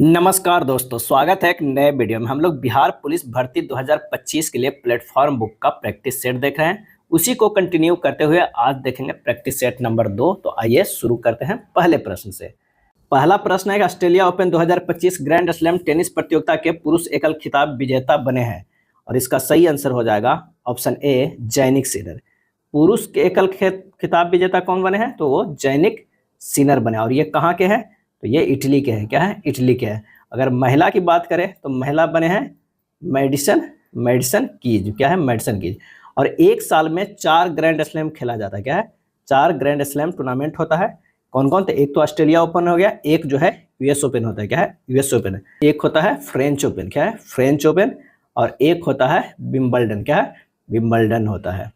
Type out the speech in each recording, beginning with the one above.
नमस्कार दोस्तों, स्वागत है एक नए वीडियो में। हम लोग बिहार पुलिस भर्ती 2025 के लिए प्लेटफॉर्म बुक का प्रैक्टिस सेट देख रहे हैं। उसी को कंटिन्यू करते हुए आज देखेंगे प्रैक्टिस सेट नंबर 2। तो आइए शुरू करते हैं पहले प्रश्न से। पहला प्रश्न है कि Australia open 2025 grand slam tennis प्रतियोगिता के पुरुष एकल खिताब विजेता बने हैं, और इसका सही आंसर हो जाएगा ऑप्शन ए जैनिक सिनर। पुरुष के एकल खिताब विजेता कौन बने हैं? तो वो जैनिक सिनर बने, और ये कहाँ के हैं? तो ये इटली के हैं। क्या है? इटली के हैं। अगर महिला की बात करें तो महिला बने हैं मैडिसन कीज। क्या है? Madison Keys. और एक साल में 4 ग्रैंड स्लैम खेला जाता है। क्या है? 4 ग्रैंड स्लैम टूर्नामेंट होता है। कौन कौन? तो एक तो ऑस्ट्रेलिया ओपन हो गया, एक जो है यूएस ओपन होता है। क्या है? यूएस ओपन है। एक होता है फ्रेंच ओपन। क्या है? French open. और एक होता है विंबलडन। क्या है? विंबलडन होता है।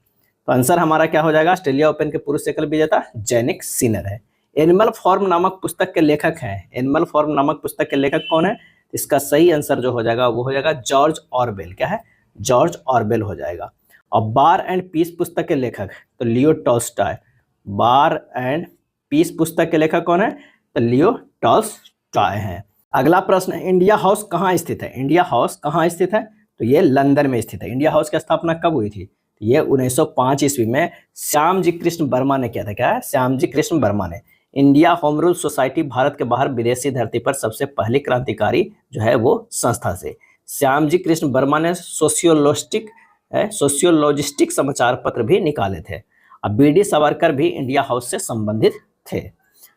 तो आंसर हमारा क्या हो जाएगा? ऑस्ट्रेलिया ओपन के पुरुष एकल विजेता जैनिक सिनर है। एनिमल फॉर्म नामक पुस्तक के लेखक हैं। एनिमल फॉर्म नामक पुस्तक के लेखक कौन है? इसका सही आंसर जो हो जाएगा वो हो जाएगा जॉर्ज ऑरवेल। क्या है? जॉर्ज ऑरवेल हो जाएगा। और बार एंड पीस पुस्तक के लेखक तो Leo Tolstoy. War and Peace पुस्तक के लेखक कौन है? तो लियो टॉल्स्टॉय है। अगला प्रश्न है, इंडिया हाउस कहाँ स्थित है? इंडिया हाउस कहाँ स्थित है? तो ये लंदन में स्थित है। इंडिया हाउस की स्थापना कब हुई थी? ये 1905 ईस्वी में श्यामजी कृष्ण वर्मा ने किया था। क्या है? श्यामजी कृष्ण वर्मा ने। India home rule society Bharat के बाहर विदेशी धरती पर सबसे पहली क्रांतिकारी जो है वो संस्था से श्यामजी कृष्ण वर्मा ने सोशियोलॉजिस्टिक समाचार पत्र भी निकाले थे। अब बीडी सावरकर भी इंडिया हाउस से संबंधित थे।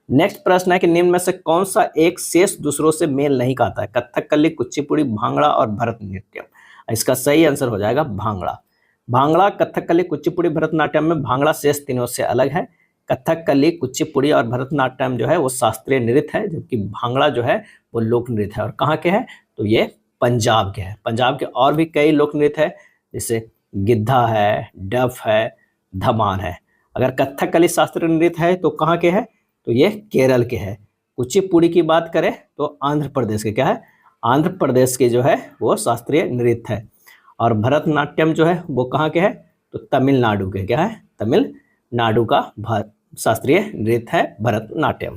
नेक्स्ट प्रश्न है कि निम्न में से कौन सा एक शेष दूसरों से मेल नहीं खाता है? कथकली, कुचिपुड़ी, भांगड़ा और भरतनाट्यम। इसका सही आंसर हो जाएगा भांगड़ा। भांगड़ा, कथकली, कुचिपुड़ी, भरतनाट्यम में भांगड़ा शेष तीनों से अलग है। कथकली, कुचिपुड़ी और भरतनाट्यम जो है वो शास्त्रीय नृत्य है, जबकि भांगड़ा जो है वो लोक नृत्य है। और कहाँ के हैं? तो ये पंजाब के हैं। पंजाब के और भी कई लोक नृत्य है, जैसे गिद्धा है, डफ है, धमार है। अगर कथकली शास्त्रीय नृत्य है तो कहाँ के हैं? तो ये केरल के हैं। कुचिपुड़ी की बात करें तो आंध्र प्रदेश के। क्या है? आंध्र प्रदेश के जो है वो शास्त्रीय नृत्य है। और भरतनाट्यम जो है वो कहाँ के है? तो तमिलनाडु के। क्या है? तमिलनाडु का शास्त्रीय नृत्य है भरतनाट्यम।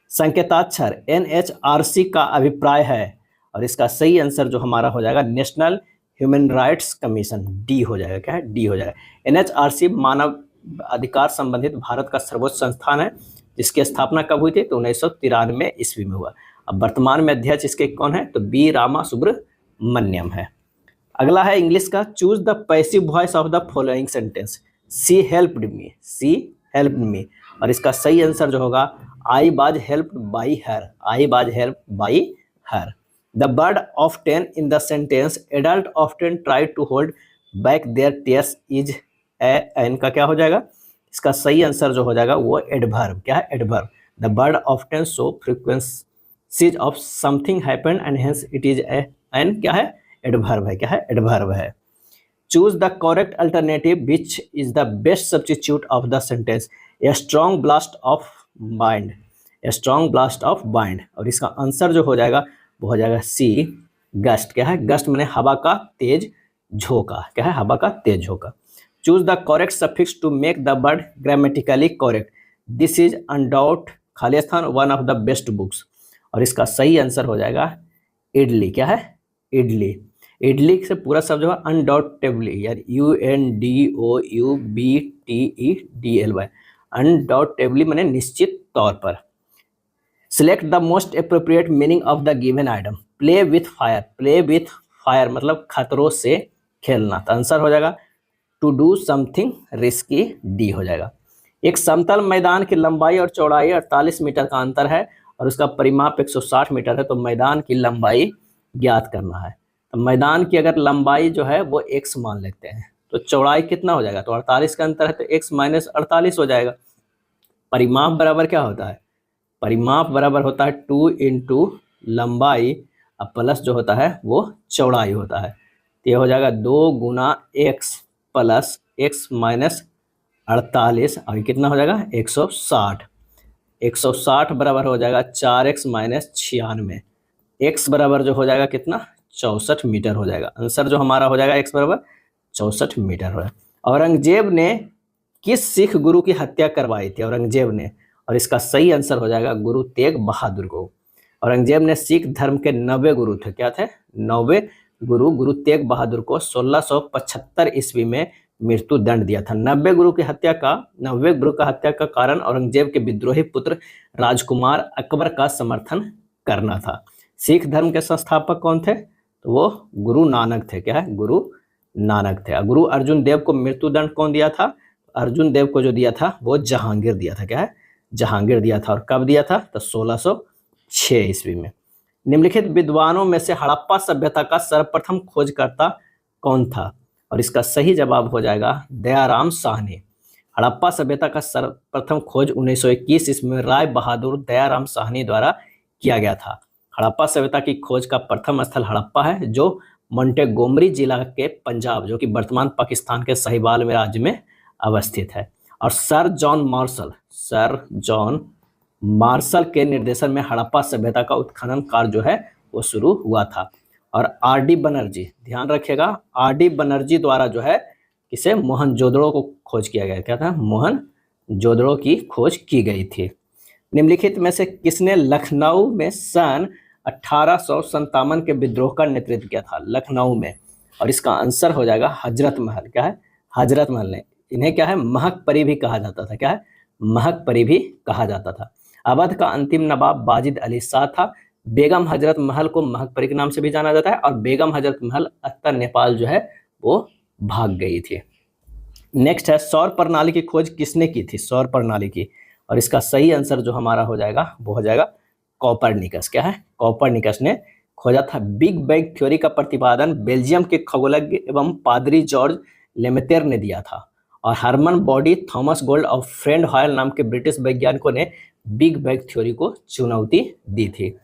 संकेताक्षर NHRC का अभिप्राय है, और इसका सही आंसर जो हमारा हो जाएगा national human rights commission. D हो जाएगा। क्या है? डी हो जाएगा। NHRC मानव अधिकार संबंधित भारत का सर्वोच्च संस्थान है, जिसकी स्थापना कब हुई थी? तो 1993 ईस्वी में हुआ। अब वर्तमान में अध्यक्ष इसके कौन है? तो बी रामा सुब्रमण्यम है। अगला है इंग्लिश का, choose the passive voice of the following sentence. She helped me. She helped me. और इसका सही आंसर जो होगा I was helped by her. I was helped by her. The bird of 10 in the sentence adult often try to hold back their tears is an का क्या हो जाएगा? इसका सही आंसर जो हो जाएगा वो एडवर्ब। क्या है? Adverb. The bird often show frequencies of something happened and hence it is an क्या है? एडवर्ब है। क्या है? एडवर्ब है। Choose the correct alternative which is the best substitute of the sentence. A strong blast of bind. A strong blast of bind. और इसका answer जो हो जाएगा वो हो जाएगा सी गस्ट। क्या है? गस्ट माने हवा का तेज झोंका। क्या है? हवा का तेज झोंका। Choose the correct suffix to make the word grammatically correct. This is undoubt खाली स्थान one of the best books. और इसका सही आंसर हो जाएगा इडली। क्या है? इडली। इडली से पूरा शब्द जो है अनडाउटेबली, यार UNDOUBTEDLY। अनडाउटेबली माने निश्चित तौर पर। Select the most appropriate meaning of the given item. Play with fire. Play with fire मतलब खतरों से खेलना। तो आंसर हो जाएगा to do something risky. D हो जाएगा। एक समतल मैदान की लंबाई और चौड़ाई 48 मीटर का अंतर है, और उसका परिमाप 160 मीटर है। तो मैदान की लंबाई ज्ञात करना है। तो मैदान की अगर लंबाई जो है वो x मान लेते हैं, तो चौड़ाई कितना हो जाएगा? तो 48 का अंतर है तो x माइनस 48 हो जाएगा। परिमाप बराबर क्या होता है? परिमाप बराबर होता है 2 इंटू लंबाई अब प्लस जो होता है वो चौड़ाई होता है। तो ये हो जाएगा 2 गुना x प्लस x माइनस 48, और कितना हो जाएगा? 160। 160 बराबर हो जाएगा 4x माइनस 96। x बराबर जो हो जाएगा कितना? 64 मीटर हो जाएगा। आंसर जो हमारा हो जाएगा x बराबर 64 मीटर हो। औरंगजेब ने किस सिख गुरु की हत्या करवाई थी? औरंगजेब ने। और इसका सही आंसर हो जाएगा गुरु तेग बहादुर को। औरंगजेब ने सिख धर्म के 90 गुरु थे, क्या थे 90 गुरु, गुरु तेग बहादुर को 1675 ईस्वी में मृत्यु दंड दिया था। 90 गुरु का हत्या का कारण औरंगजेब के विद्रोही पुत्र राजकुमार अकबर का समर्थन करना था। सिख धर्म के संस्थापक कौन थे? तो वो गुरु नानक थे, क्या है गुरु नानक थे। गुरु अर्जुन देव को मृत्यु दंड कौन दिया था? अर्जुन देव को जो दिया था वो जहांगीर दिया था, क्या है जहांगीर दिया था। और कब दिया था? तो 1606 ईस्वी में। निम्नलिखित विद्वानों में से हड़प्पा सभ्यता का सर्वप्रथम खोजकर्ता कौन था? और इसका सही जवाब हो जाएगा दयाराम साहनी। हड़प्पा सभ्यता का सर्वप्रथम खोज 1921 ईस्वी में राय बहादुर दयाराम साहनी द्वारा किया गया था। हड़प्पा सभ्यता की खोज का प्रथम स्थल हड़प्पा है, जो मोंटेगोमरी जिला के पंजाब, जो कि वर्तमान पाकिस्तान के साहिवाल में राज्य में अवस्थित है। और सर जॉन मार्शल के निर्देशन में हड़प्पा सभ्यता का उत्खनन कार्य जो है वो शुरू हुआ था। और आर.डी. बनर्जी, ध्यान रखिएगा, आर.डी. बनर्जी द्वारा जो है किसे मोहनजोदड़ो को खोज किया गया, क्या था मोहनजोदड़ो की खोज की गई थी। निम्नलिखित में से किसने लखनऊ में सन 1857 के विद्रोह का नेतृत्व किया था? लखनऊ में। और इसका आंसर हो जाएगा हजरत महल, क्या है हजरत महल ने। इन्हें क्या है महक परी भी कहा जाता था, क्या है महक परी भी कहा जाता था। अवध का अंतिम नवाब वाजिद अली शाह था। बेगम हजरत महल को महक परी के नाम से भी जाना जाता है। और बेगम हजरत महल उत्तर नेपाल जो है वो भाग गई थी। नेक्स्ट है सौर प्रणाली की खोज किसने की थी? सौर प्रणाली की। और इसका सही आंसर जो हमारा हो जाएगा वो हो जाएगा कोपरनिकस, क्या है कोपरनिकस ने खोजा था। बिग बैंग थ्योरी का प्रतिपादन बेल्जियम के खगोलज्ञ एवं पादरी जॉर्ज लेमेतेर ने दिया था। और हरमन बॉडी, थॉमस गोल्ड और फ्रेड हॉयल नाम के ब्रिटिश वैज्ञानिकों ने बिग बैंग थ्योरी को चुनौती दी थी।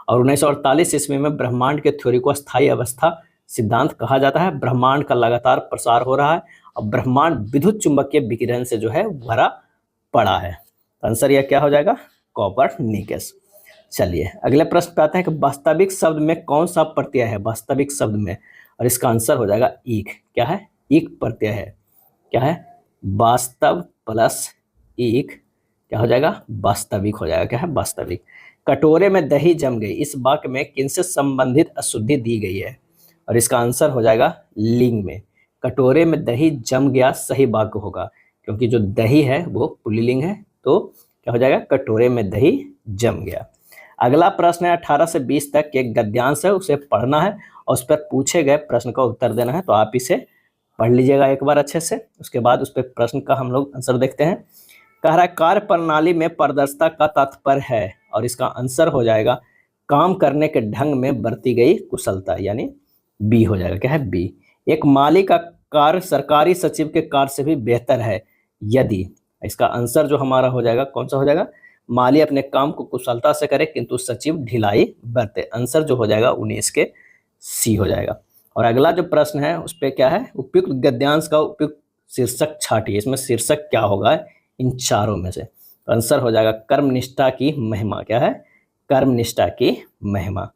और 1948 ईस्वी में ब्रह्मांड के थ्योरी को स्थायी अवस्था सिद्धांत कहा जाता है। ब्रह्मांड का लगातार प्रसार हो रहा है और ब्रह्मांड विद्युत चुंबकीय विकिरण से जो है भरा पड़ा है। आंसर यह क्या हो जाएगा? कोपरनिकस। चलिए अगले प्रश्न पे आते हैं कि वास्तविक शब्द में कौन सा प्रत्यय है? वास्तविक शब्द में, और इसका आंसर हो जाएगा ईक, क्या है ईक प्रत्यय है, क्या है वास्तव प्लस ईक क्या हो जाएगा? वास्तविक हो जाएगा, क्या है वास्तविक। कटोरे में दही जम गई, इस वाक्य में किनसे संबंधित अशुद्धि दी गई है? और इसका आंसर हो जाएगा लिंग में। कटोरे में दही जम गया सही वाक्य होगा, क्योंकि जो दही है वो पुल्लिंग है, तो क्या हो जाएगा? कटोरे में दही जम गया। अगला प्रश्न है 18 से 20 तक एक गद्यांश है, उसे पढ़ना है और उस पर पूछे गए प्रश्न का उत्तर देना है। तो आप इसे पढ़ लीजिएगा एक बार अच्छे से, उसके बाद उस पर प्रश्न का हम लोग आंसर देखते हैं। कह रहा है कार्य प्रणाली में पारदर्शिता का तात्पर्य है, और इसका आंसर हो जाएगा काम करने के ढंग में बरती गई कुशलता, यानी बी हो जाएगा, क्या है बी। एक माली का कार्य सरकारी सचिव के कार्य से भी बेहतर है यदि, इसका आंसर जो हमारा हो जाएगा कौन सा हो जाएगा? माली अपने काम को कुशलता से करे किंतु सचिव ढिलाई बरते। आंसर जो हो जाएगा 19 के सी हो जाएगा। और अगला जो प्रश्न है उस पर क्या है? उपयुक्त गद्यांश का उपयुक्त शीर्षक छाटिए। इसमें शीर्षक क्या होगा इन चारों में से? तो आंसर हो जाएगा कर्मनिष्ठा की महिमा, क्या है कर्मनिष्ठा की महिमा।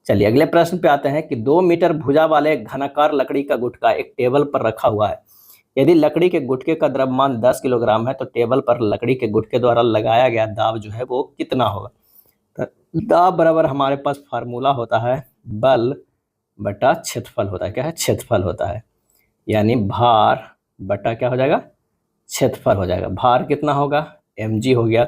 चलिए अगले प्रश्न पे आते हैं कि 2 मीटर भुजा वाले घनाकार लकड़ी का गुटका एक टेबल पर रखा हुआ है। यदि लकड़ी के गुटके का द्रव्यमान 10 किलोग्राम है तो टेबल पर लकड़ी के गुटके द्वारा लगाया गया दाब जो है वो कितना होगा? तो दाब बराबर हमारे पास फार्मूला होता है बल बटा क्षेत्रफल होता है, क्या है क्षेत्रफल होता है, यानी भार बटा क्या हो जाएगा? क्षेत्रफल हो जाएगा। भार कितना होगा? mg हो गया,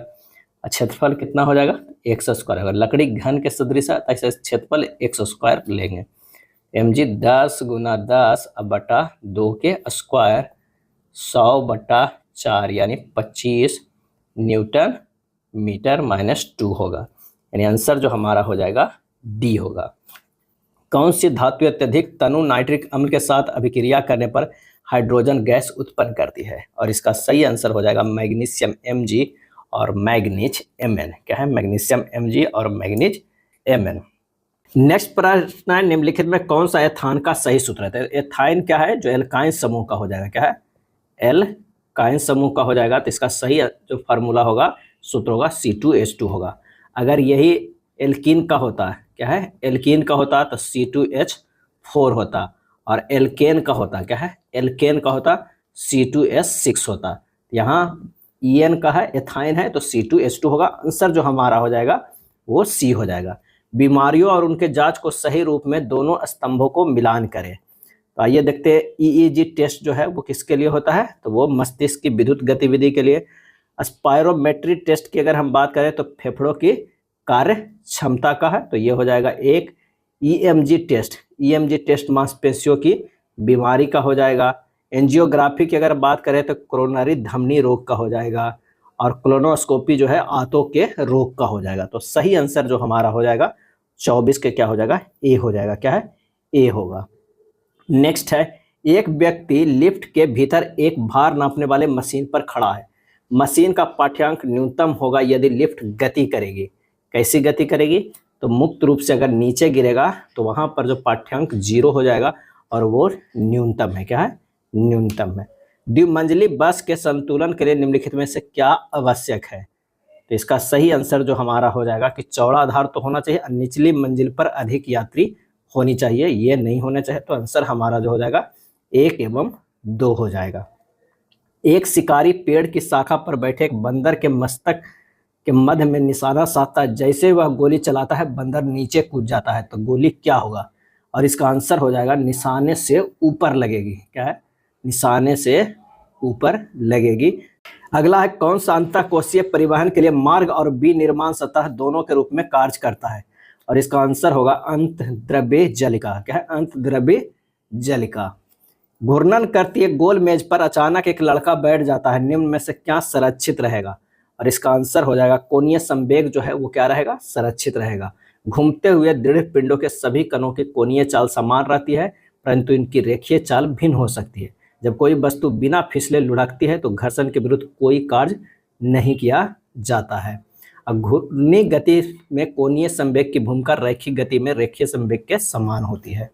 क्षेत्रफल कितना हो जाएगा? 100 स्क्वायर होगा। लकड़ी घन के सदृश है, ऐसे क्षेत्रफल 100 स्क्वायर लेंगे। mg 10 गुना 10 बटा 2 के स्क्वायर 100 बटा 4 यानी 25 न्यूटन मीटर माइनस 2 होगा, यानी आंसर जो हमारा हो जाएगा डी होगा। कौन सी धातु अत्यधिक तनु नाइट्रिक अम्ल के साथ अभिक्रिया करने पर हाइड्रोजन गैस उत्पन्न करती है? और इसका सही आंसर हो जाएगा मैग्नीशियम Mg और मैग्नीज Mn, क्या है मैग्नीशियम Mg और मैग्नीज Mn। नेक्स्ट प्रश्न है निम्नलिखित में कौन सा एथान का सही सूत्र है? एथाइन क्या है? जो एल्काइन समूह का हो जाएगा, क्या है एल्काइन समूह का हो जाएगा। तो इसका सही जो फार्मूला होगा सूत्र होगा C2H2 होगा। अगर यही एल्कीन का होता है, क्या है एल्कीन का होता तो C2H4 होता, और एल्केन का होता क्या है एल्केन का होता C2H6 होता। यहाँ EN का है एथाइन है तो C2H2 होगा। आंसर जो हमारा हो जाएगा वो C हो जाएगा। बीमारियों और उनके जांच को सही रूप में दोनों स्तंभों को मिलान करे। तो आइए देखते हैं ईईजी टेस्ट जो है वो किसके लिए होता है, तो वो मस्तिष्क की विद्युत गतिविधि के लिए। स्पायरोमेट्री टेस्ट की अगर हम बात करें तो फेफड़ों की कार्य क्षमता का है, तो ये हो जाएगा एक। ईएमजी टेस्ट मांसपेशियों की बीमारी का हो जाएगा। एंजियोग्राफी की अगर बात करें तो कोरोनरी धमनी रोग का हो जाएगा। और कोलोनोस्कोपी जो है आंतों के रोग का हो जाएगा। तो सही आंसर जो हमारा हो जाएगा 24 के क्या हो जाएगा, ए हो जाएगा। क्या है, ए होगा। नेक्स्ट है, एक व्यक्ति लिफ्ट के भीतर एक भार नापने वाले मशीन पर खड़ा है। मशीन का पाठ्यांक न्यूनतम होगा यदि लिफ्ट गति करेगी। कैसी गति करेगी, तो मुक्त रूप से अगर नीचे गिरेगा तो वहां पर जो पाठ्यांक 0 हो जाएगा और वो न्यूनतम है। क्या है, न्यूनतम है। द्विमंजिली बस के संतुलन के लिए निम्नलिखित में से क्या आवश्यक है, तो इसका सही आंसर जो हमारा हो जाएगा कि चौड़ा आधार तो होना चाहिए और निचली मंजिल पर अधिक यात्री होनी चाहिए, ये नहीं होना चाहिए। तो आंसर हमारा जो हो जाएगा 1 एवं 2 हो जाएगा। एक शिकारी पेड़ की शाखा पर बैठे एक बंदर के मस्तक के मध्य में निशाना साधता है। जैसे वह गोली चलाता है बंदर नीचे कूद जाता है, तो गोली क्या होगा, और इसका आंसर हो जाएगा निशाने से ऊपर लगेगी। क्या है, निशाने से ऊपर लगेगी। अगला है, कौन सा अंतःकोशीय परिवहन के लिए मार्ग और विनिर्माण सतह दोनों के रूप में कार्य करता है, और इसका आंसर होगा अंतःद्रव्य जलिका। क्या है, अंतःद्रव्य जलिका। घूर्णन करती है गोल मेज पर अचानक एक लड़का बैठ जाता है, निम्न में से क्या संरक्षित रहेगा, और इसका आंसर हो जाएगा कोणीय संवेग जो है वो क्या रहेगा, संरक्षित रहेगा। घूमते हुए दृढ़ पिंडों के सभी कणों की कोणीय चाल समान रहती है, परंतु इनकी रेखीय चाल भिन्न हो सकती है। जब कोई वस्तु बिना फिसले लुढ़कती है तो घर्षण के विरुद्ध कोई कार्य नहीं किया जाता है। अब घूर्णी गति में कोणीय संवेग की भूमिका रैखिक गति में रेखीय संवेग के समान होती है।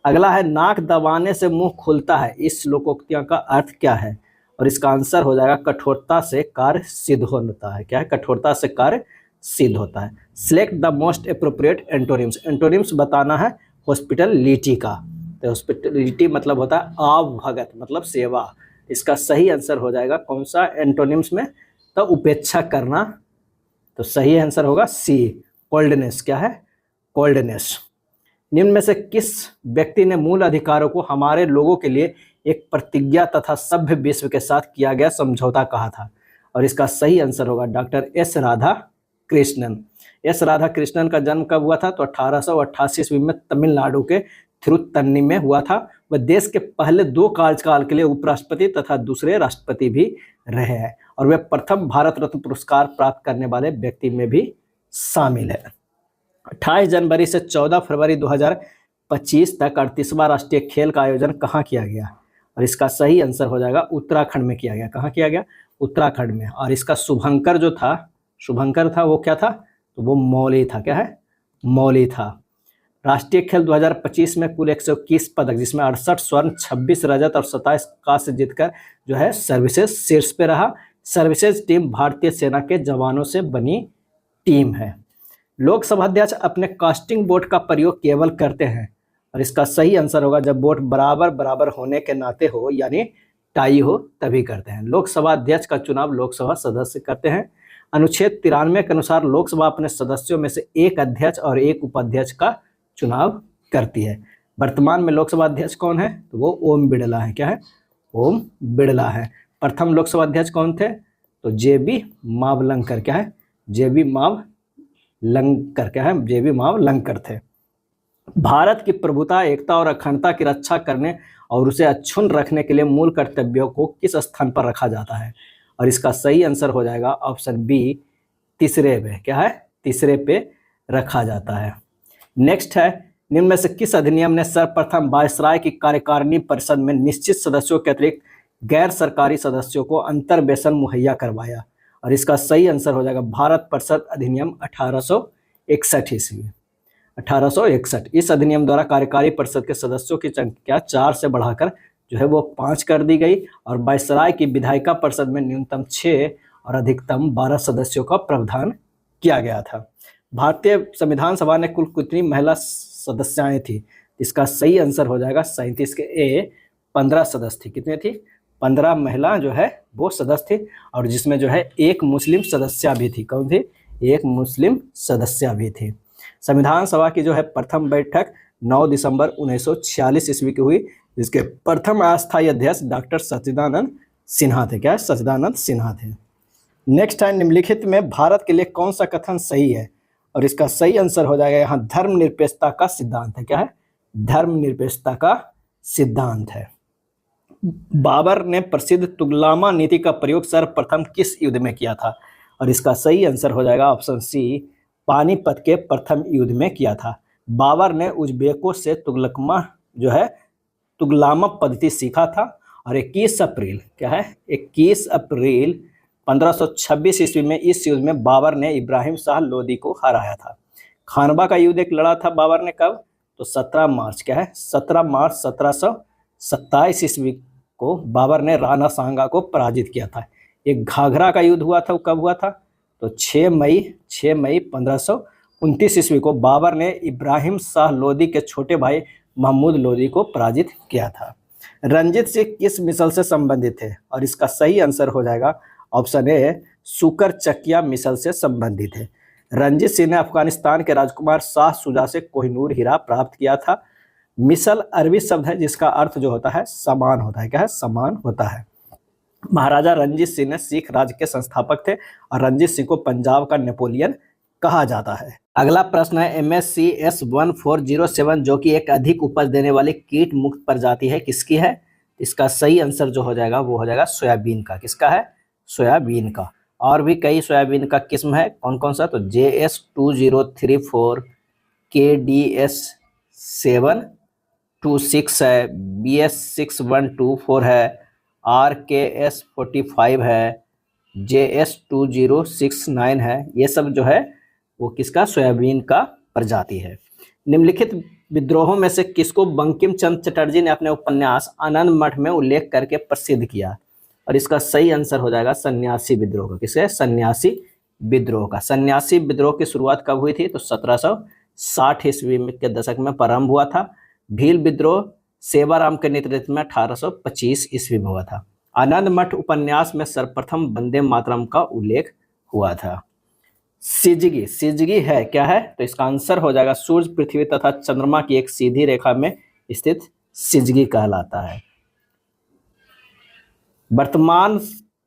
अगला है, नाक दबाने से मुंह खुलता है, इस लोकोक्तियों का अर्थ क्या है, और इसका आंसर हो जाएगा कठोरता से कार्य सिद्ध होता है। क्या है, कठोरता से कार्य सिद्ध होता है। Select the most appropriate antonyms, antonyms बताना है हॉस्पिटलिटी का, तो हॉस्पिटलिटी मतलब होता है आवभगत मतलब सेवा। इसका सही आंसर हो जाएगा कौन सा एंटोनिम्स में, तो उपेक्षा करना, तो सही आंसर होगा सी, कोल्डनेस। क्या है, कोल्डनेस। निम्न में से किस व्यक्ति ने मूल अधिकारों को हमारे लोगों के लिए एक प्रतिज्ञा तथा सभ्य विश्व के साथ किया गया समझौता कहा था, और इसका सही आंसर होगा doctor S Radha Krishnan. S Radha Krishnan का जन्म कब हुआ था, तो 1888 ईस्वी में तमिलनाडु के थिरुत्तनी में हुआ था। वह देश के पहले 2 कार्यकाल के लिए उपराष्ट्रपति तथा दूसरे राष्ट्रपति भी रहे हैं, और वे प्रथम भारत रत्न पुरस्कार प्राप्त करने वाले व्यक्ति में भी शामिल है। 28 जनवरी से 14 फरवरी 2025 तक 38वां राष्ट्रीय खेल का आयोजन कहाँ किया गया, और इसका सही आंसर हो जाएगा उत्तराखंड में किया गया। कहाँ किया गया, उत्तराखंड में। और इसका शुभंकर जो था, शुभंकर था वो क्या था, तो वो मौली था। क्या है, मौली था। राष्ट्रीय खेल 2025 में कुल 121 पदक, जिसमें 68 स्वर्ण, 26 रजत और 27 कांस्य जीतकर जो है सर्विसेज शीर्ष पे रहा। सर्विसेज टीम भारतीय सेना के जवानों से बनी टीम है। लोकसभा अध्यक्ष अपने कास्टिंग वोट का प्रयोग केवल करते हैं, और इसका सही आंसर होगा जब वोट बराबर बराबर होने के नाते हो, यानी टाई हो, तभी करते हैं। लोकसभा अध्यक्ष का चुनाव लोकसभा सदस्य करते हैं। अनुच्छेद 93 के अनुसार लोकसभा अपने सदस्यों में से एक अध्यक्ष और एक उपाध्यक्ष का चुनाव करती है। वर्तमान में लोकसभा अध्यक्ष कौन है, तो वो ओम बिड़ला है। क्या है, ओम बिड़ला है। प्रथम लोकसभा अध्यक्ष कौन थे, तो जेबी मावलंकर। क्या है, जेबी मावलंकर। क्या है, जेबी मावलंकर थे। भारत की प्रभुता, एकता और अखंडता की रक्षा करने और उसे अक्षुण्ण रखने के लिए मूल कर्तव्यों को किस स्थान पर रखा जाता है, और इसका सही आंसर हो जाएगा ऑप्शन बी, तीसरे पे। क्या है, तीसरे पे रखा जाता है। नेक्स्ट है, निम्न में से किस अधिनियम ने सर्वप्रथम वायसराय की कार्यकारिणी परिषद में निश्चित सदस्यों के अतिरिक्त गैर सरकारी सदस्यों को अंतर्वेशन मुहैया करवाया, और इसका सही आंसर हो जाएगा भारत परिषद अधिनियम 1861 ईस्वी। 1861 इस अधिनियम द्वारा कार्यकारी परिषद के सदस्यों की संख्या 4 से बढ़ाकर जो है वो 5 कर दी गई, और वायसराय की विधायिका परिषद में न्यूनतम 6 और अधिकतम 12 सदस्यों का प्रावधान किया गया था। भारतीय संविधान सभा ने कुल कितनी महिला सदस्याएं थी, इसका सही आंसर हो जाएगा 37 के ए, 15 सदस्य थी। कितने थी, 15 महिला जो है वो सदस्य थी, और जिसमें जो है एक मुस्लिम सदस्य भी थी। कौन थी, एक मुस्लिम सदस्य भी थी। संविधान सभा की जो है प्रथम बैठक 9 दिसंबर 1946 ईस्वी की हुई, जिसके प्रथम अस्थायी अध्यक्ष डॉक्टर सच्चिदानंद सिन्हा थे। क्या है? सच्चिदानंद सिन्हा थे। नेक्स्ट है, निम्नलिखित में भारत के लिए कौन सा कथन सही है? और इसका सही आंसर हो जाएगा यहाँ धर्मनिरपेक्षता का सिद्धांत है। क्या है? धर्मनिरपेक्षता का सिद्धांत है। बाबर ने प्रसिद्ध तुगलमा नीति का प्रयोग सर्वप्रथम किस युद्ध में किया था? और इसका सही आंसर हो जाएगा ऑप्शन सी, पानीपत के प्रथम युद्ध में किया था। बाबर ने उज्बेकों से तुगलमा पद्धति सीखा था और 21 अप्रैल 1526 ईस्वी में इस युद्ध में बाबर ने इब्राहिम शाह लोदी को हराया था। खानवा का युद्ध एक लड़ा था बाबर ने कब? तो 17 मार्च 1727 ईस्वी को बाबर ने राणा सांगा को पराजित किया था। एक घाघरा का युद्ध हुआ था, वो कब हुआ था? तो 6 मई 1529 ईस्वी को बाबर ने इब्राहिम शाह लोदी के छोटे भाई महमूद लोदी को पराजित किया था। रंजीत सिंह किस मिसल से संबंधित थे? और इसका सही आंसर हो जाएगा ऑप्शन ए, सुकर चकिया मिसल से संबंधित है। रंजीत सिंह ने अफगानिस्तान के राजकुमार शाह शुजा से कोहिनूर हीरा प्राप्त किया था। मिसल अरबी शब्द है जिसका अर्थ जो होता है समान होता है। क्या है? समान होता है। महाराजा रंजीत सिंह ने सिख राज के संस्थापक थे और रंजीत सिंह को पंजाब का नेपोलियन कहा जाता है। अगला प्रश्न है, MSCS 1407 जो कि एक अधिक उपज देने वाली कीट मुक्त प्रजाति है, किसकी है? इसका सही आंसर जो हो जाएगा वो हो जाएगा सोयाबीन का। किसका है? सोयाबीन का। और भी कई सोयाबीन का किस्म है, कौन कौन सा? तो JS2034, KDS726 है, BS6124 है, RKS45 है, JS2069 है। ये सब जो है वो किसका? सोयाबीन का प्रजाति है। निम्नलिखित विद्रोहों में से किसको बंकिम चंद्र चटर्जी ने अपने उपन्यास आनंद मठ में उल्लेख करके प्रसिद्ध किया? और इसका सही आंसर हो जाएगा सन्यासी विद्रोह का। किसके? सन्यासी विद्रोह का। सन्यासी विद्रोह की शुरुआत कब हुई थी? तो 1760 ईस्वी के दशक में प्रारंभ हुआ था। भील विद्रोह सेवाराम के नेतृत्व में 1825 ईस्वी में हुआ था। आनंद मठ उपन्यास में सर्वप्रथम वंदे मातरम का उल्लेख हुआ था। सिजगी है, क्या है? तो इसका आंसर हो जाएगा सूर्य, पृथ्वी तथा चंद्रमा की एक सीधी रेखा में स्थित सिजगी कहलाता है। वर्तमान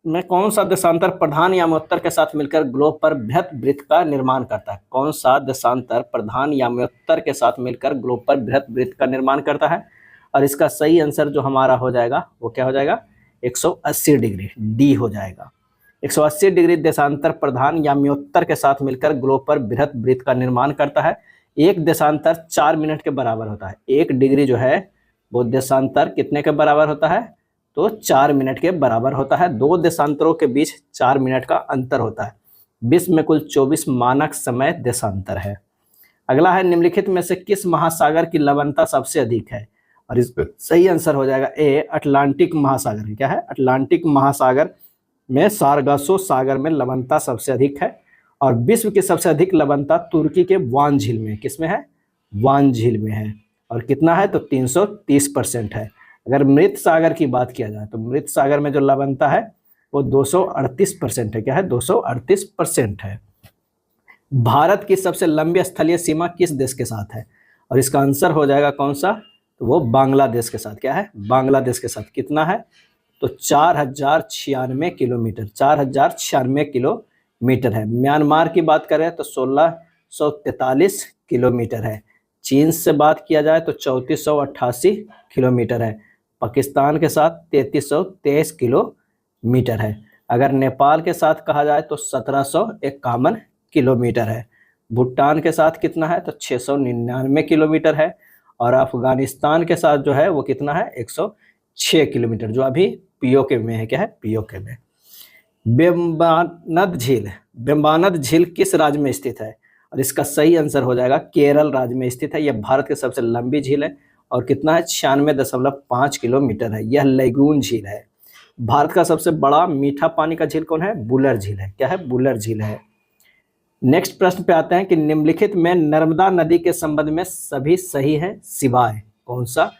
में कौन सा देशांतर प्रधान यामोत्तर के साथ मिलकर ग्लोब पर बृहत वृत्त का निर्माण करता है? कौन सा देशांतर प्रधान यामोत्तर के साथ मिलकर ग्लोब पर बृहत वृत्त का निर्माण करता है? और इसका सही आंसर जो हमारा हो जाएगा वो क्या हो जाएगा? 180 डिग्री, डी हो जाएगा। 180 डिग्री देशांतर प्रधान याम्योत्तर के साथ मिलकर ग्लोब पर बृहत वृत्त का निर्माण करता है। एक देशांतर 4 मिनट के बराबर होता है। 1 डिग्री जो है वो देशांतर कितने के बराबर होता है? तो 4 मिनट के बराबर होता है। 2 देशांतरों के बीच 4 मिनट का अंतर होता है। विश्व में कुल 24 मानक समय देशांतर है। अगला है, निम्नलिखित में से किस महासागर की लवणता सबसे अधिक है? और इस सही आंसर हो जाएगा ए, अटलांटिक महासागर। क्या है? अटलांटिक महासागर में सारगासो सागर में लवणता सबसे अधिक है। और विश्व की सबसे अधिक लवणता तुर्की के वान झील में, किसमें है? वान झील में है। और कितना है? तो 330% है। अगर मृत सागर की बात किया जाए तो मृत सागर में जो लवणता है वो 238% है। क्या है? 238% है। भारत की सबसे लंबी स्थलीय सीमा किस देश के साथ है? और इसका आंसर हो जाएगा कौन सा? तो वो बांग्लादेश के साथ। क्या है? बांग्लादेश के साथ। कितना है? तो 4096 किलोमीटर, 4096 किलोमीटर है। म्यांमार की बात करें तो 1643 किलोमीटर है। चीन से बात किया जाए तो 3488 किलोमीटर है। पाकिस्तान के साथ 3323 किलोमीटर है। अगर नेपाल के साथ कहा जाए तो 1751 किलोमीटर है। भूटान के साथ कितना है? तो 699 किलोमीटर है। और अफगानिस्तान के साथ जो है वो कितना है? 106 किलोमीटर, जो अभी पीओके में है। क्या है? पीओके में। बेम्बानद झील किस राज्य में स्थित है? और इसका सही आंसर हो जाएगा केरल राज्य में स्थित है। यह भारत की सबसे लंबी झील है और कितना है? 96.5 किलोमीटर है। यह लैगून झील है। भारत का सबसे बड़ा मीठा पानी का झील कौन है? बुलर झील है। क्या है? बुलर झील है। नेक्स्ट प्रश्न पे आते हैं कि निम्नलिखित में नर्मदा नदी के संबंध में सभी सही है सिवाय कौन सा?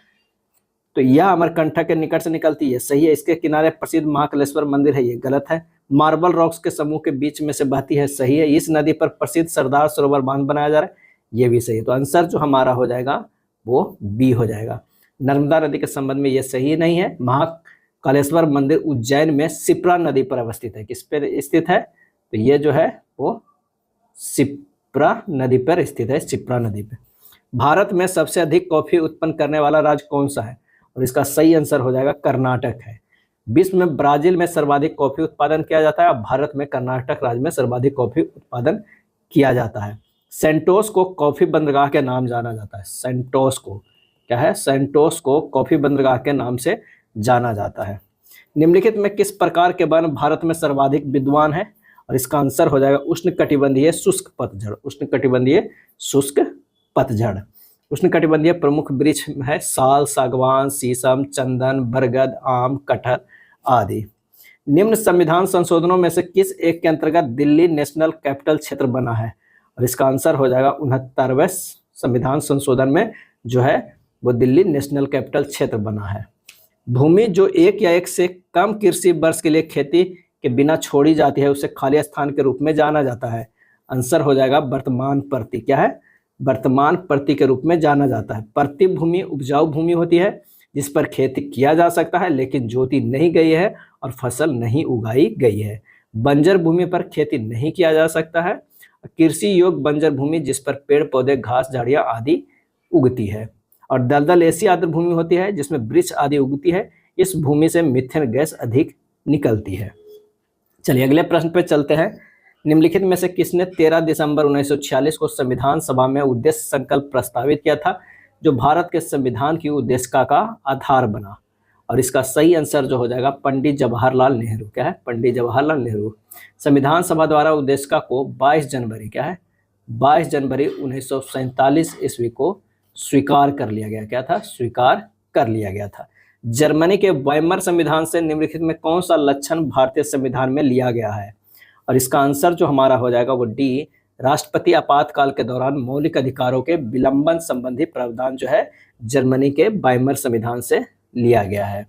तो यह अमरकंटक के निकट से निकलती है, सही है। इसके किनारे प्रसिद्ध महाकालेश्वर मंदिर है, ये गलत है। मार्बल रॉक्स के समूह के बीच में से बहती है, सही है। इस नदी पर प्रसिद्ध सरदार सरोवर बांध बनाया जा रहा है, ये भी सही है। तो आंसर जो हमारा हो जाएगा वो बी हो जाएगा। नर्मदा नदी के संबंध में ये सही नहीं है। महाकालेश्वर मंदिर उज्जैन में शिप्रा नदी पर अवस्थित है। किस पर स्थित है? तो ये जो है वो शिप्रा नदी पर स्थित है, शिप्रा नदी पे। भारत में सबसे अधिक कॉफी उत्पन्न करने वाला राज्य कौन सा है? और इसका सही आंसर हो जाएगा कर्नाटक है। विश्व में ब्राजील में सर्वाधिक कॉफी उत्पादन किया जाता है और भारत में कर्नाटक राज्य में सर्वाधिक कॉफी उत्पादन किया जाता है। सेंटोस को कॉफी बंदरगाह के नाम जाना जाता है। सेंटोस को क्या है? सेंटोस को कॉफी बंदरगाह के नाम से जाना जाता है। निम्नलिखित में किस प्रकार के वन भारत में सर्वाधिक विद्वान है? और इसका आंसर हो जाएगा उष्णकटिबंधीय शुष्क पतझड़। उष्णकटिबंधीय शुष्क पतझड़। उष्णकटिबंधीय प्रमुख वृक्ष है साल, सागवान, शीशम, चंदन, बरगद, आम, कटहल आदि। निम्न संविधान संशोधनों में से किस एक के अंतर्गत दिल्ली नेशनल कैपिटल क्षेत्र बना है? और इसका आंसर हो जाएगा 69वें संविधान संशोधन में जो है वो दिल्ली नेशनल कैपिटल क्षेत्र बना है। भूमि जो एक या एक से कम कृषि वर्ष के लिए खेती के बिना छोड़ी जाती है उसे खाली स्थान के रूप में जाना जाता है। आंसर हो जाएगा वर्तमान प्रति। क्या है? वर्तमान प्रति के रूप में जाना जाता है। प्रति भूमि उपजाऊ भूमि होती है जिस पर खेती किया जा सकता है लेकिन जोती नहीं गई है और फसल नहीं उगाई गई है। बंजर भूमि पर खेती नहीं किया जा सकता है। कृषि योग्य बंजर भूमि जिस पर पेड़ पौधे, घास, झाड़ियां आदि उगती है। और दलदल ऐसी आर्द्र भूमि होती है जिसमें वृक्ष आदि उगती है। इस भूमि से मीथेन गैस अधिक निकलती है। चलिए अगले प्रश्न पे चलते हैं। निम्नलिखित में से किसने 13 दिसंबर 1946 को संविधान सभा में उद्देश्य संकल्प प्रस्तावित किया था जो भारत के संविधान की उद्देशिका का आधार बना? और इसका सही आंसर जो हो जाएगा पंडित जवाहरलाल नेहरू। क्या है? पंडित जवाहरलाल नेहरू। संविधान सभा द्वारा उद्देशिका को 22 जनवरी क्या है 22 जनवरी 1947 ईस्वी को स्वीकार कर लिया गया। क्या था? स्वीकार कर लिया गया था। जर्मनी के वाइमर संविधान से निम्नलिखित में कौन सा लक्षण भारतीय संविधान में लिया गया है? और इसका आंसर जो हमारा हो जाएगा वो डी, राष्ट्रपति आपातकाल के दौरान मौलिक अधिकारों के विलंबन संबंधी प्रावधान जो है जर्मनी के वाइमर संविधान से लिया गया है।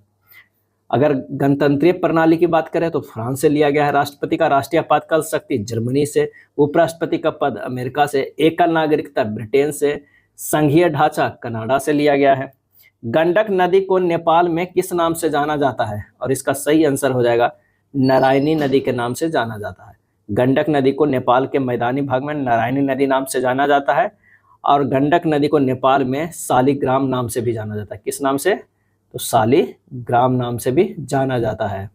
अगर गणतंत्रीय प्रणाली की बात करें तो फ्रांस से लिया गया है राष्ट्रपति का राष्ट्रीय आपातकाल शक्ति, जर्मनी से उपराष्ट्रपति का पद अमेरिका से, एकल नागरिकता ब्रिटेन से, संघीय ढांचा कनाडा से लिया गया है। गंडक नदी को नेपाल में किस नाम से जाना जाता है? और इसका सही आंसर हो जाएगा नारायणी नदी के नाम से जाना जाता है। गंडक नदी को नेपाल के मैदानी भाग में नारायणी नदी नाम से जाना जाता है और गंडक नदी को नेपाल में शालिग्राम नाम से भी जाना जाता है। किस नाम से? तो शालिग्राम नाम से भी जाना जाता है।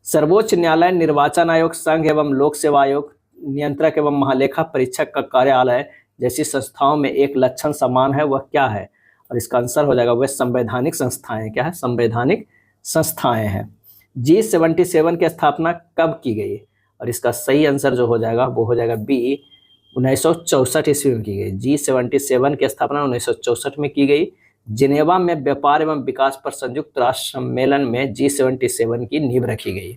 सर्वोच्च न्यायालय, निर्वाचन आयोग, संघ एवं लोक सेवा आयोग, नियंत्रक एवं महालेखा परीक्षक का कार्यालय जैसी संस्थाओं में एक लक्षण समान है, वह क्या है? और इसका आंसर हो जाएगा वह संवैधानिक संस्थाएं। क्या है? संवैधानिक संस्थाएं हैं। G77 की स्थापना कब की गई? और इसका सही आंसर जो हो जाएगा वो हो जाएगा बी, 1964 ईस्वी में की गई। G77 की स्थापना 1964 में की गई। जिनेवा में व्यापार एवं विकास पर संयुक्त राष्ट्र सम्मेलन में G77 की नींव रखी गई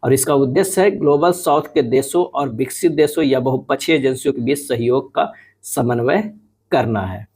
और इसका उद्देश्य है ग्लोबल साउथ के देशों और विकसित देशों या बहुपक्षीय एजेंसियों के बीच सहयोग का समन्वय करना है।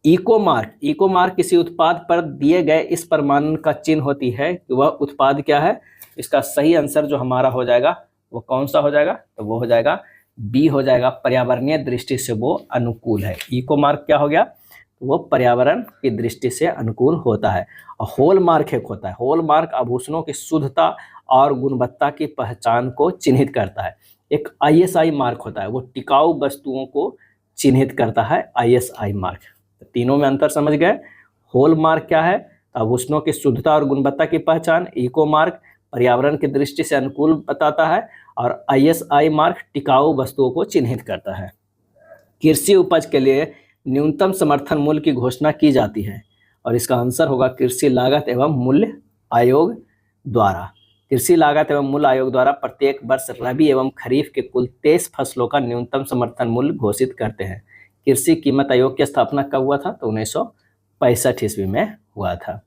इको मार्क किसी उत्पाद पर दिए गए इस प्रमाणन का चिन्ह होती है कि वह उत्पाद क्या है। इसका सही आंसर जो हमारा हो जाएगा वो कौन सा हो जाएगा? तो वो हो जाएगा बी हो जाएगा, पर्यावरणीय दृष्टि से वो अनुकूल है। इको मार्क क्या हो गया? तो वो पर्यावरण की दृष्टि से अनुकूल होता है। और होल मार्क एक होता है। होल मार्क आभूषणों की शुद्धता और गुणवत्ता की पहचान को चिन्हित करता है। एक ISI मार्क होता है, वो टिकाऊ वस्तुओं को चिन्हित करता है, ISI मार्क। तो तीनों में अंतर समझ गए। होल मार्क क्या है? आभूषणों की शुद्धता और गुणवत्ता की पहचान। इको मार्क पर्यावरण की दृष्टि से अनुकूल बताता है और ISI मार्क टिकाऊ वस्तुओं को चिन्हित करता है। कृषि उपज के लिए न्यूनतम समर्थन मूल्य की घोषणा की जाती है और इसका आंसर होगा कृषि लागत एवं मूल्य आयोग द्वारा। कृषि लागत एवं मूल्य आयोग द्वारा प्रत्येक वर्ष रबी एवं खरीफ के कुल 23 फसलों का न्यूनतम समर्थन मूल्य घोषित करते हैं। कृषि कीमत आयोग की स्थापना कब हुआ था? तो 1965 ईस्वी में हुआ था।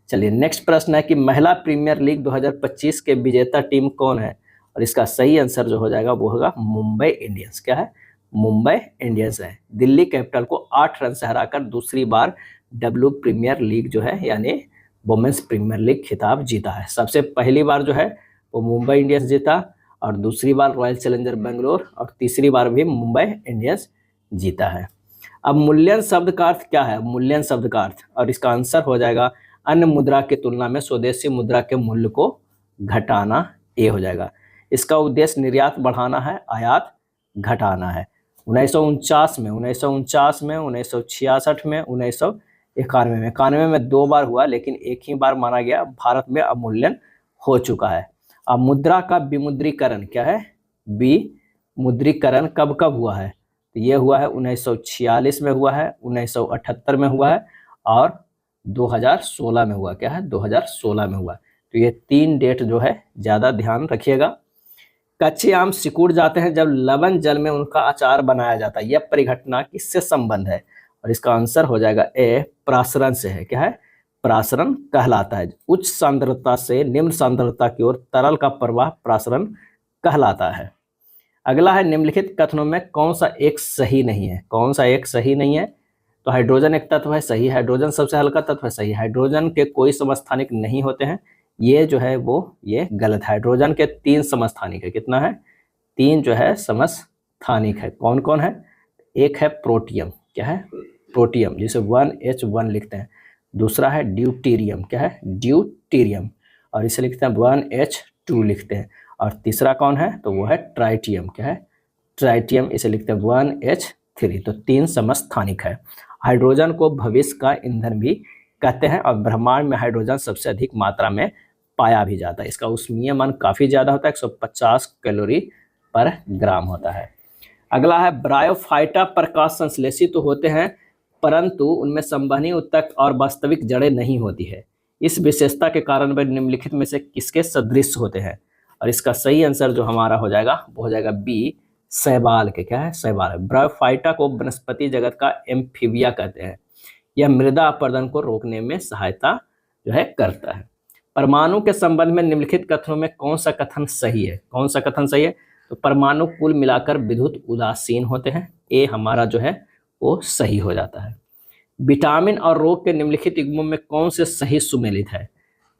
चलिए नेक्स्ट प्रश्न है कि महिला प्रीमियर लीग 2025 के विजेता टीम कौन है? और इसका सही आंसर जो हो जाएगा वो होगा मुंबई इंडियंस। क्या है? मुंबई इंडियंस है। दिल्ली कैपिटल को 8 रन से हराकर दूसरी बार डब्ल्यू प्रीमियर लीग जो है यानी वुमेन्स प्रीमियर लीग खिताब जीता है। सबसे पहली बार जो है वो मुंबई इंडियंस जीता और दूसरी बार रॉयल चैलेंजर बेंगलोर और तीसरी बार भी मुंबई इंडियंस जीता है। अब मूल्यन शब्द का अर्थ क्या है? मूल्यन शब्द का अर्थ, और इसका आंसर हो जाएगा अन्य मुद्रा की तुलना में स्वदेशी मुद्रा के मूल्य को घटाना, ए हो जाएगा। इसका उद्देश्य निर्यात बढ़ाना है, आयात घटाना है। 1949 में, 1949 में, 1966 में, 1991 में, 91 में 2 बार हुआ, लेकिन एक ही बार माना गया। भारत में अवमूल्यन हो चुका है। अब मुद्रा का विमुद्रीकरण क्या है? विमुद्रीकरण कब कब हुआ है? तो ये हुआ है 1946 में हुआ है, 1978 में हुआ है और 2016 में हुआ। क्या है? 2016 में हुआ। तो ये 3 डेट जो है ज़्यादा ध्यान रखिएगा। कच्चे आम सिकुड़ जाते हैं जब लवण जल में उनका अचार बनाया जाता है। यह परिघटना किससे संबंध है? और इसका आंसर हो जाएगा ए, प्रासरण से है। क्या है? प्रासरण कहलाता है। उच्च सांद्रता से निम्न सांद्रता की ओर तरल का प्रवाह प्रासरण कहलाता है। अगला है निम्नलिखित कथनों में कौन सा एक सही नहीं है? कौन सा एक सही नहीं है? तो हाइड्रोजन एक तत्व है, सही। हाइड्रोजन सबसे हल्का तत्व है, सही। हाइड्रोजन के कोई समस्थानिक नहीं होते हैं, ये जो है वो ये गलत है। हाइड्रोजन के 3 समस्थानिक है। कितना है? 3 जो है समस्थानिक है। कौन कौन है? एक है प्रोटियम। क्या है? प्रोटियम, जिसे 1H1 लिखते हैं। दूसरा है ड्यूटीरियम। क्या है? ड्यूटीरियम, और इसे लिखते हैं 1H2 लिखते हैं। और तीसरा कौन है? तो वो है ट्राइटियम। क्या है? ट्राइटियम, इसे लिखते हैं 1H3। तो 3 समस्थानिक है। हाइड्रोजन को भविष्य का ईंधन भी कहते हैं और ब्रह्मांड में हाइड्रोजन सबसे अधिक मात्रा में पाया भी जाता है। इसका ऊष्मीय मान काफ़ी ज़्यादा होता है, 150 कैलोरी पर ग्राम होता है। अगला है ब्रायोफाइटा प्रकाश संश्लेषित तो होते हैं, परंतु उनमें संवहनी उत्तक और वास्तविक जड़ें नहीं होती है। इस विशेषता के कारण वे निम्नलिखित में से किसके सदृश होते हैं? और इसका सही आंसर जो हमारा हो जाएगा वो हो जाएगा बी, शैवाल के। क्या है? शैवाल। ब्रायोफाइटा को वनस्पति जगत का एम्फीबिया कहते हैं। यह मृदा अपरदन को रोकने में सहायता जो है करता है। परमाणु के संबंध में निम्नलिखित कथनों में कौन सा कथन सही है? कौन सा कथन सही है? तो परमाणु कुल मिलाकर विद्युत उदासीन होते हैं। ए हमारा जो है वो सही हो जाता है। विटामिन और रोग के निम्नलिखित युग्मों में कौन से सही सुमेलित है?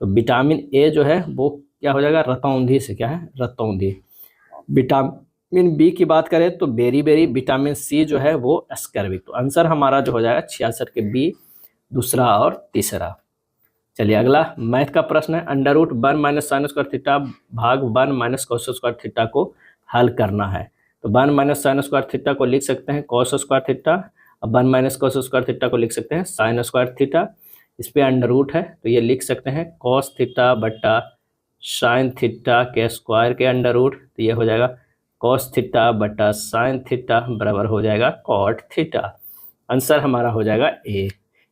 तो विटामिन ए जो है वो क्या हो जाएगा? रतौंधी से। क्या है? रतौंधी। विटामिन बी की बात करें तो बेरी। विटामिन सी जो है वो स्कर्विक। तो आंसर हमारा जो हो जाएगा 66 के बी, दूसरा और तीसरा। चलिए अगला मैथ का प्रश्न है। Under root 1 minus sine square theta भाग 1 माइनस कॉस स्क्वायर थीटा को हल करना है। तो 1 माइनस साइन स्क्वायर थीटा को लिख सकते हैं कॉस स्क्वायर थीटा, और 1 माइनस कॉस स्क्वायर थीटा को लिख सकते हैं साइन स्क्वायर थीटा। इस पर अंडर रूट है तो ये लिख सकते हैं कॉस थीटा बट्टा साइन थीटा के स्क्वायर के अंडर रूट। तो ये हो जाएगा कॉस थीटा बट्टा साइन थीटा बराबर हो जाएगा कॉट थीटा। आंसर हमारा हो जाएगा ए।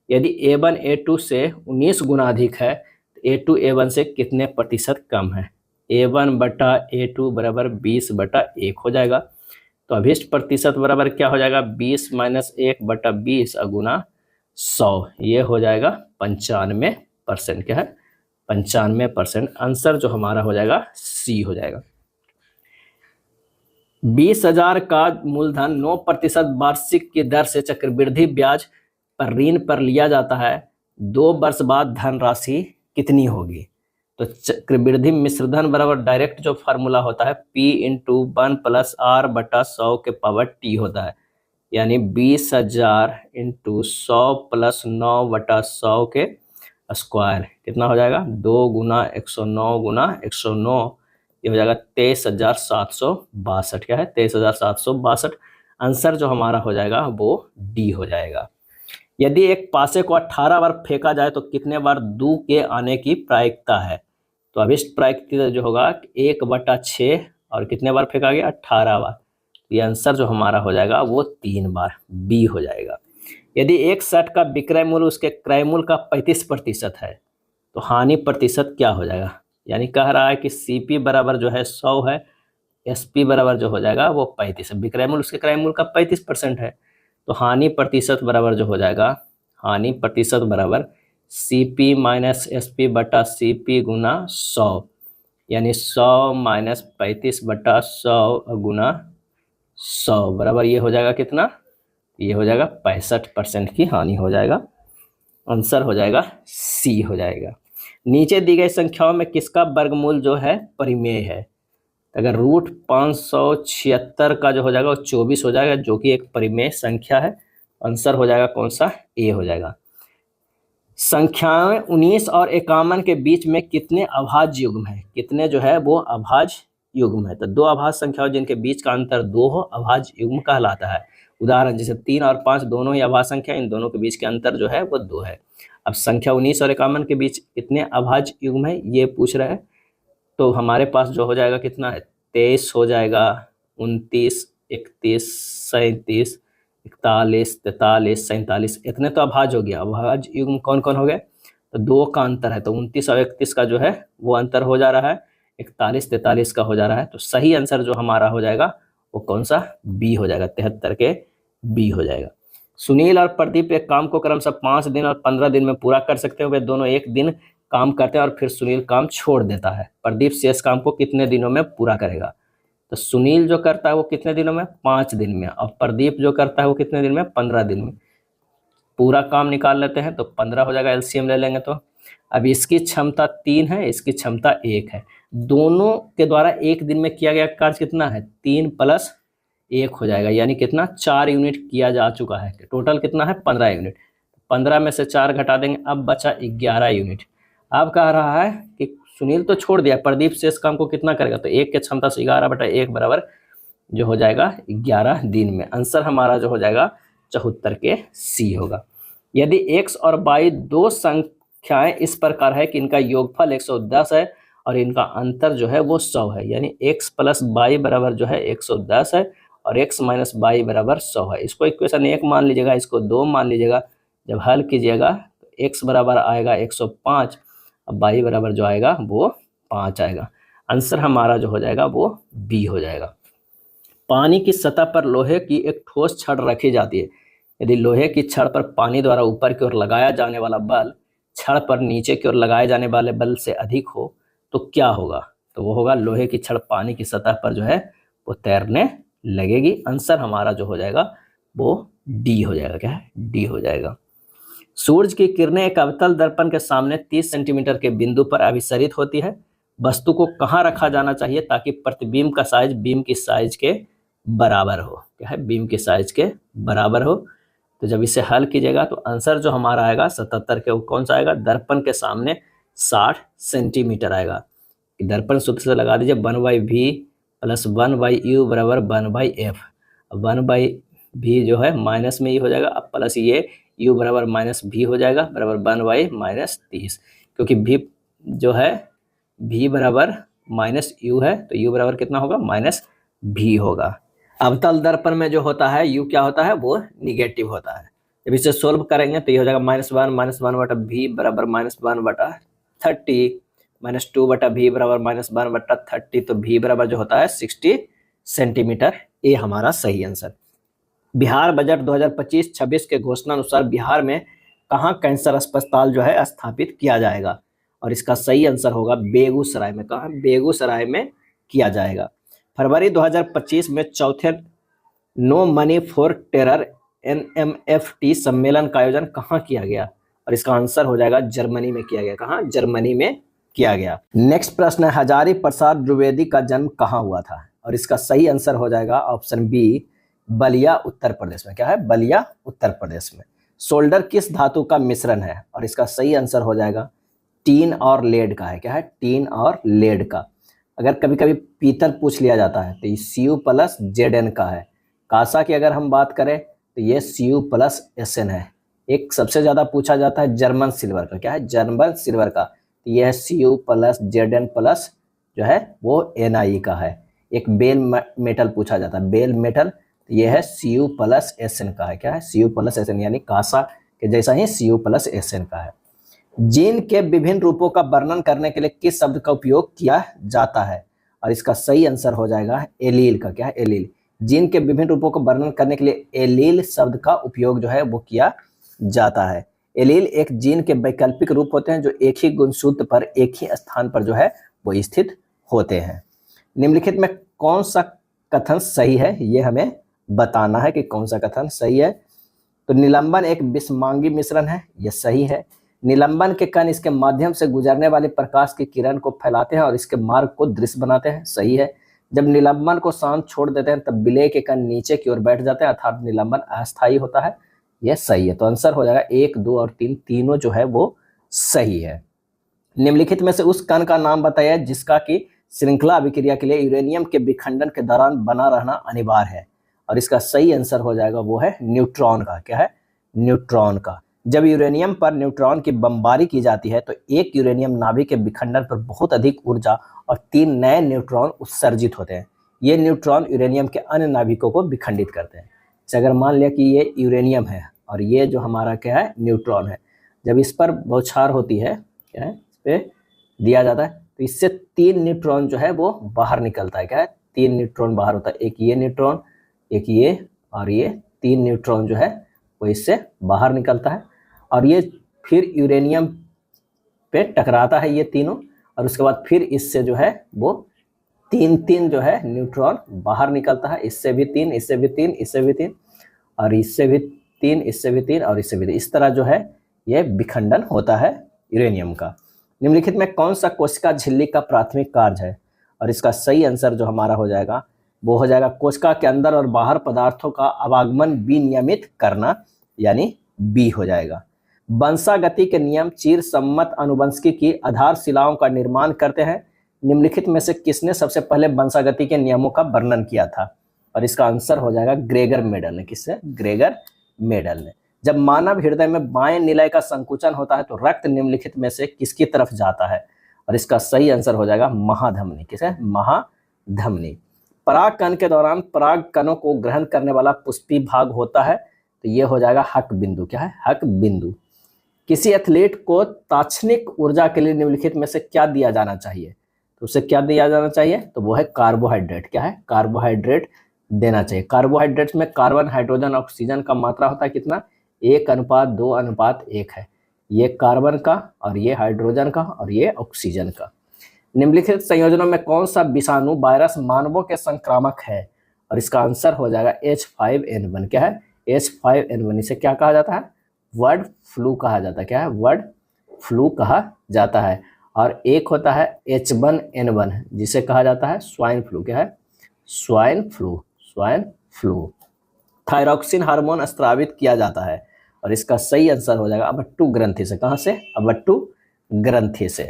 यदि A1 A2 से 19 गुना अधिक है तो A2 A1 से कितने प्रतिशत कम है? A1 बटा A2 बराबर 20 बटा 1 हो जाएगा। तो अभिष्ट प्रतिशत बराबर क्या हो जाएगा? 20 माइनस 1 बटा 20 गुना 100, ये हो जाएगा 95%। क्या है? 95%। आंसर जो हमारा हो जाएगा सी हो जाएगा। 20,000 का मूलधन 9% वार्षिक की दर से चक्रवृद्धि ब्याज पर ऋण पर लिया जाता है। 2 वर्ष बाद धनराशि कितनी होगी? तो चक्रवृद्धि मिश्रधन बराबर डायरेक्ट जो फार्मूला होता है P इंटू 1 प्लस R बटा 100 के पावर T होता है, यानी 20,000 इंटू 100 प्लस 9 बटा 100 के स्क्वायर कितना हो जाएगा? 2 गुना 109 गुना 109, ये हो जाएगा 23,762। क्या है? 23,762। आंसर जो हमारा हो जाएगा वो डी हो जाएगा। यदि एक पासे को 18 बार फेंका जाए तो कितने बार दू के आने की प्रायिकता है? तो अभिष्ट प्रायिकता जो होगा 1/6, और कितने बार फेंका गया? 18 बार। ये आंसर जो हमारा हो जाएगा वो 3 बार, बी हो जाएगा। यदि एक शर्ट का विक्रय मूल्य उसके क्रय मूल्य का 35% है तो हानि प्रतिशत क्या हो जाएगा? यानी कह रहा है कि CP बराबर जो है 100 है, SP बराबर जो हो जाएगा वो 35 है। विक्रय मूल्य उसके क्रय मूल्य का 35% है, तो हानि प्रतिशत बराबर जो हो जाएगा, हानि प्रतिशत बराबर CP माइनस SP बटा CP गुना 100, यानी 100 माइनस 35 बटा 100 गुना 100 बराबर ये हो जाएगा कितना? ये हो जाएगा 65% की हानि हो जाएगा। आंसर हो जाएगा सी हो जाएगा। नीचे दी गई संख्याओं में किसका वर्गमूल जो है परिमेय है? तो अगर रूट 576 का जो हो जाएगा वो 24 हो जाएगा, जो कि एक परिमेय संख्या है। आंसर हो जाएगा कौन सा, ए हो जाएगा। संख्याएं 19 और 51 के बीच में कितने अभाज्य युग्म है, कितने जो है वो अभाज्य युग्म है। तो दो अभाज्य संख्याओं जिनके बीच का अंतर 2 हो अभाज्य युग्म कहलाता है। उदाहरण जैसे 3 और 5 दोनों ही अभाज्य संख्या, इन दोनों के बीच के अंतर जो है वो 2 है। अब संख्या 19 और 51 के बीच कितने अभाज्य युग्म है ये पूछ रहा है। तो हमारे पास जो हो जाएगा कितना है, 23 हो जाएगा, 29, 31, 37, 41, 43, 47, इतने तो अभाज्य हो गया। अभाज्य युग्म कौन कौन हो गए, तो 2 का अंतर है, तो 29 और 31 का जो है वो अंतर हो जा रहा है, 41, 43 का हो जा रहा है। तो सही आंसर जो हमारा हो जाएगा वो कौन सा, बी हो जाएगा, 73 के बी हो जाएगा। सुनील और प्रदीप एक काम को क्रमशः 5 दिन और 15 दिन में पूरा कर सकते हैं। वे दोनों एक दिन काम करते हैं और फिर सुनील काम छोड़ देता है। प्रदीप शेष काम को कितने दिनों में पूरा करेगा। तो सुनील जो करता है वो कितने दिनों में, 5 दिन में, और प्रदीप जो करता है वो कितने दिन में, 15 दिन में। पूरा काम निकाल लेते हैं तो 15 हो जाएगा, एलसीएम ले लेंगे तो। अब इसकी क्षमता 3 है, इसकी क्षमता 1 है, दोनों के द्वारा एक दिन में किया गया कार्य कितना है, 3 + 1 हो जाएगा, यानी कितना, 4 यूनिट किया जा चुका है। टोटल कितना है, 15 यूनिट। 15 में से 4 घटा देंगे, अब बचा 11 यूनिट। अब कह रहा है कि सुनील तो छोड़ दिया, प्रदीप शेष काम को कितना करेगा, तो 1 के क्षमता से 11/1 बराबर जो हो जाएगा 11 दिन में। आंसर हमारा जो हो जाएगा 74 के सी होगा। यदि x और y दो संख्याएं इस प्रकार है कि इनका योगफल 110 है और इनका अंतर जो है वो 100 है, यानी x + y बराबर जो है 110 है और x - y बराबर 100 है। इसको इक्वेशन 1 मान लीजिएगा, इसको 2 मान लीजिएगा। जब हल कीजिएगा तो x बराबर आएगा 105 और y बराबर जो आएगा वो 5 आएगा। आंसर हमारा जो हो जाएगा वो बी हो जाएगा। पानी की सतह पर लोहे की एक ठोस छड़ रखी जाती है। यदि लोहे की छड़ पर पानी द्वारा ऊपर की ओर लगाया जाने वाला बल छड़ पर नीचे की ओर लगाए जाने वाले बल से अधिक हो तो क्या होगा, तो वो होगा लोहे की छड़ पानी की सतह पर जो है वो तैरने लगेगी। आंसर हमारा जो हो जाएगा वो डी हो जाएगा। क्या है, डी हो जाएगा। सूरज की किरणें एक अवतल दर्पण के सामने 30 सेंटीमीटर के बिंदु पर अभिसरित होती है। वस्तु को कहाँ रखा जाना चाहिए ताकि प्रतिबिंब का साइज बीम की साइज के बराबर हो। क्या है, बीम के साइज के बराबर हो। तो जब इसे हल कीजिएगा तो आंसर जो हमारा आएगा 77 के, वो कौन सा आएगा, दर्पण के सामने 60 सेंटीमीटर आएगा। दर्पण सूत्र से लगा दीजिए 1/v + 1/u बराबर 1/f। 1/v जो है माइनस में ही हो जाएगा, अब प्लस ये u बराबर -v हो जाएगा बराबर 1/-30, क्योंकि v जो है v बराबर -u है तो u बराबर कितना होगा, -v होगा। अवतल दर्पण में जो होता है u क्या होता है, वो निगेटिव होता है। जब इसे सोल्व करेंगे तो ये हो जाएगा -1/v बराबर -1/30, -2/v बराबर -1/30, तो v बराबर जो होता है 60 सेंटीमीटर। ये हमारा सही आंसर। बिहार बजट 2025-26 के घोषणा अनुसार बिहार में कहाँ कैंसर अस्पताल जो है स्थापित किया जाएगा, और इसका सही आंसर होगा बेगूसराय में। कहाँ, बेगूसराय में किया जाएगा। फरवरी 2025 में चौथे no money for terror NMFT सम्मेलन का आयोजन कहाँ किया गया, और इसका आंसर हो जाएगा जर्मनी में किया गया। कहाँ, जर्मनी में किया गया। नेक्स्ट प्रश्न है, हजारी प्रसाद द्विवेदी का जन्म कहाँ हुआ था, और इसका सही आंसर हो जाएगा ऑप्शन बी, बलिया उत्तर प्रदेश में। क्या है, बलिया उत्तर प्रदेश में। सोल्डर किस धातु का मिश्रण है, और इसका सही आंसर हो जाएगा टीन और लेड का है। क्या है, टीन और लेड का। अगर कभी कभी पीतल पूछ लिया जाता है तो ये Cu + Zn का है। कांसा की अगर हम बात करें तो ये Cu + Sn है। एक सबसे ज्यादा पूछा जाता है जर्मन सिल्वर का। क्या है, जर्मन सिल्वर का, तो यह है Cu + Zn+ जो है वो Na का है। एक बेल मेटल पूछा जाता है, बेल मेटल, तो यह है Cu + Sn का है। क्या है, Cu + Sn, यानी कांसा के जैसा ही Cu + Sn का है। जीन के विभिन्न रूपों का वर्णन करने के लिए किस शब्द का उपयोग किया जाता है, और इसका सही आंसर हो जाएगा एलील का। क्या है, एलील। जीन के विभिन्न रूपों का वर्णन करने के लिए एलील शब्द का उपयोग जो है वो किया जाता है। एलील एक जीन के वैकल्पिक रूप होते हैं जो एक ही गुणसूत्र पर एक ही स्थान पर जो है वो स्थित होते हैं। निम्नलिखित में कौन सा कथन सही है, ये हमें बताना है कि कौन सा कथन सही है। तो निलंबन एक विषमांगी मिश्रण है, यह सही है। निलंबन के कण इसके माध्यम से गुजरने वाले प्रकाश की किरण को फैलाते हैं और इसके मार्ग को दृश्य बनाते हैं, सही है। जब निलंबन को शांत छोड़ देते हैं तब विलय के कण नीचे की ओर बैठ जाते हैं, अर्थात निलंबन अस्थायी होता है। यह सही है, तो आंसर हो जाएगा 1, 2 और 3 तीनों जो है वो सही है। निम्नलिखित में से उस कण का नाम बताइए जिसका कि श्रृंखला अभिक्रिया के लिए यूरेनियम के विखंडन के दौरान बना रहना अनिवार्य है, और इसका सही आंसर हो जाएगा वो है न्यूट्रॉन का। क्या है? न्यूट्रॉन का। जब यूरेनियम पर न्यूट्रॉन की बमबारी की जाती है तो एक यूरेनियम नाभिक के विखंडन पर बहुत अधिक ऊर्जा और 3 नए न्यूट्रॉन उत्सर्जित होते हैं। ये न्यूट्रॉन यूरेनियम के अन्य नाभिकों को विखंडित करते हैं। अगर मान लिया कि ये यूरेनियम है और ये जो हमारा क्या है न्यूट्रॉन है, जब इस पर बौछार होती है, क्या है, इस पे दिया जाता है, तो इससे 3 न्यूट्रॉन जो है वो बाहर निकलता है। क्या है? 3 न्यूट्रॉन बाहर होता है, एक ये न्यूट्रॉन, एक ये और ये 3 न्यूट्रॉन जो है वो इससे बाहर निकलता है, और ये फिर यूरेनियम पे टकराता है ये तीनों, और उसके बाद फिर इससे जो है वो 3 जो है न्यूट्रॉन बाहर निकलता है। इससे भी 3, इससे भी 3, इससे भी 3 और इससे भी 3, इससे भी 3 और इससे भी 3। इस तरह जो है ये विखंडन होता है यूरेनियम का। निम्नलिखित में कौन सा कोशिका झिल्ली का प्राथमिक कार्य है? और इसका सही आंसर जो हमारा हो जाएगा वो हो जाएगा कोशिका के अंदर और बाहर पदार्थों का आवागमन विनियमित करना, यानी बी हो जाएगा। वंशागति के नियम चीर सम्मत अनुवंशिकी की आधारशिलाओं का निर्माण करते हैं। निम्नलिखित में से किसने सबसे पहले वंशागति के नियमों का वर्णन किया था? और इसका आंसर हो जाएगा ग्रेगर मेडल ने। किससे? ग्रेगर मेडल ने। जब मानव हृदय में बाएं निलय का संकुचन होता है तो रक्त निम्नलिखित में से किसकी तरफ जाता है? और इसका सही आंसर हो जाएगा महाधमनी। किसे? महाधमनी। पराग कण के दौरान पराग कणों को ग्रहण करने वाला पुष्पी भाग होता है, तो ये हो जाएगा हक बिंदु। क्या है? हक बिंदु। किसी एथलीट को तात्क्षणिक ऊर्जा के लिए निम्नलिखित में से क्या दिया जाना चाहिए? तो उसे क्या दिया जाना चाहिए? तो वो है कार्बोहाइड्रेट। क्या है? कार्बोहाइड्रेट देना चाहिए। कार्बोहाइड्रेट्स में कार्बन, हाइड्रोजन, ऑक्सीजन का मात्रा होता है कितना? 1:2:1 है। ये कार्बन का और ये हाइड्रोजन का और ये ऑक्सीजन का। निम्नलिखित संयोजनों में कौन सा विषाणु वायरस मानवों के संक्रामक है? और इसका आंसर हो जाएगा H5N1। क्या है? H5N1। इसे क्या कहा जाता है? बर्ड फ्लू कहा जाता है। क्या है? बर्ड फ्लू कहा जाता है। और एक होता है H1N1 जिसे कहा जाता है स्वाइन फ्लू। क्या है? Swine flu. Swine flu. Thyroxine hormone स्रावित किया जाता है, और इसका सही आंसर हो जाएगा अबट्टू ग्रंथि से। कहां से? अबट्टू ग्रंथि से।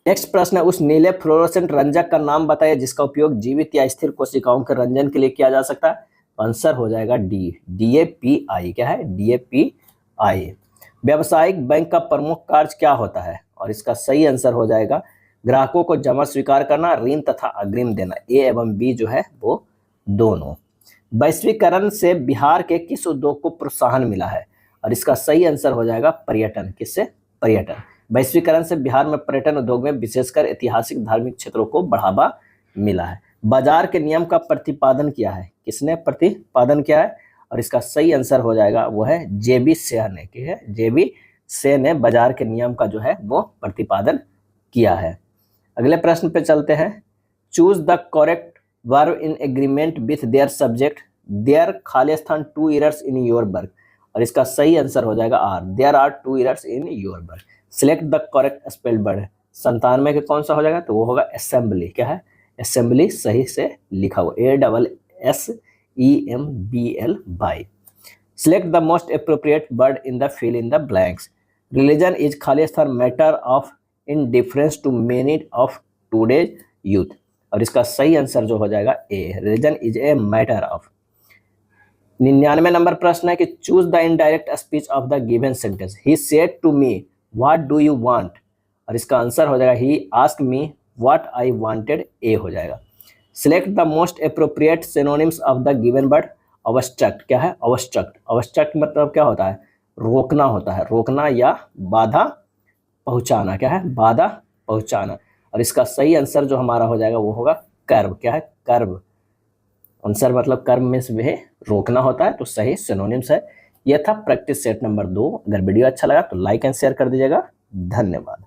नेक्स्ट प्रश्न है उस नीले फ्लोरोसेंट रंजक का नाम बताइए जिसका उपयोग जीवित या स्थिर कोशिकाओं के रंजन के लिए किया जा सकता है। आंसर हो जाएगा डी, DAPI। क्या है? DAPI। व्यावसायिक बैंक का प्रमुख कार्य क्या होता है? और इसका सही आंसर हो जाएगा ग्राहकों को जमा स्वीकार करना, ऋण तथा अग्रिम देना। ए एवं बी जो है वो दोनों। वैश्वीकरण से बिहार के किस उद्योग को प्रोत्साहन मिला है? और इसका सही आंसर हो जाएगा पर्यटन। किससे? पर्यटन। वैश्वीकरण से बिहार में पर्यटन उद्योग में विशेषकर ऐतिहासिक धार्मिक क्षेत्रों को बढ़ावा मिला है। बाजार के नियम का प्रतिपादन किया है। किसने प्रतिपादन किया है? और इसका सही आंसर हो जाएगा वो है JB सेह ने। क्या है? JB सेह ने बाजार के नियम का जो है वो प्रतिपादन किया है। अगले प्रश्न पे चलते हैं। Choose the correct verb in agreement with their subject. There खाली स्थान 2 एरर्स इन योर वर्क। और इसका सही आंसर हो जाएगा are, there are 2 errors in your work. Select the correct spelled word. 97 के कौन सा हो जाएगा? तो वो होगा असेंबली। क्या है? असेंबली सही से लिखा हुआ, ASSEMBL by. Select the most appropriate word in the fill in the blanks. Religion is खाली स्थान matter of indifference to many of today's youth. और इसका सही आंसर जो हो जाएगा A, religion is a matter of. 99 नंबर प्रश्न है कि choose the indirect speech of the given sentence. He said to me what do you want. और इसका आंसर हो जाएगा he asked me what I wanted. A हो जाएगा। Select the most appropriate synonyms of the given word. Obstruct. क्या है? Obstruct. Obstruct मतलब क्या होता है? रोकना होता है, रोकना या बाधा पहुंचाना। क्या है? बाधा पहुंचाना। और इसका सही आंसर जो हमारा हो जाएगा वो होगा कर्व। क्या है? कर्व। आंसर मतलब कर्व में से रोकना होता है, तो सही सिनोनिम्स है। यह था प्रैक्टिस सेट नंबर 2। अगर वीडियो अच्छा लगा तो लाइक एंड शेयर कर दीजिएगा। धन्यवाद।